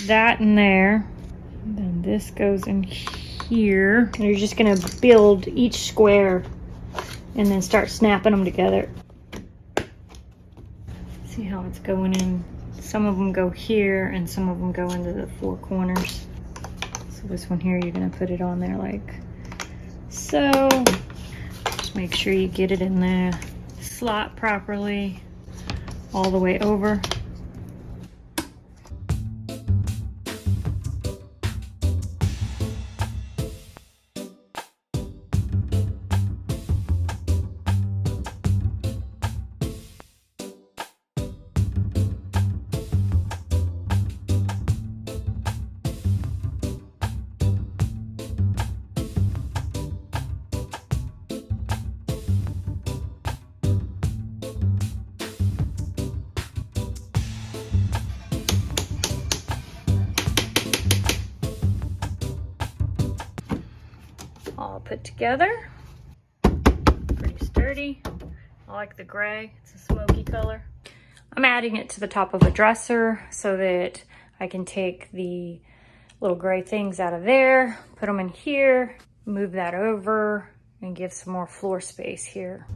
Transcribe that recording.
that in there. And then this goes in here. And you're just gonna build each square and then start snapping them together. See how it's going in? Some of them go here and some of them go into the four corners. So this one here, you're gonna put it on there like so. Just make sure you get it in the slot properly all the way over. All put together, pretty sturdy. I like the gray, it's a smoky color. I'm adding it to the top of a dresser so that I can take the little gray things out of there, put them in here, move that over, and give some more floor space here.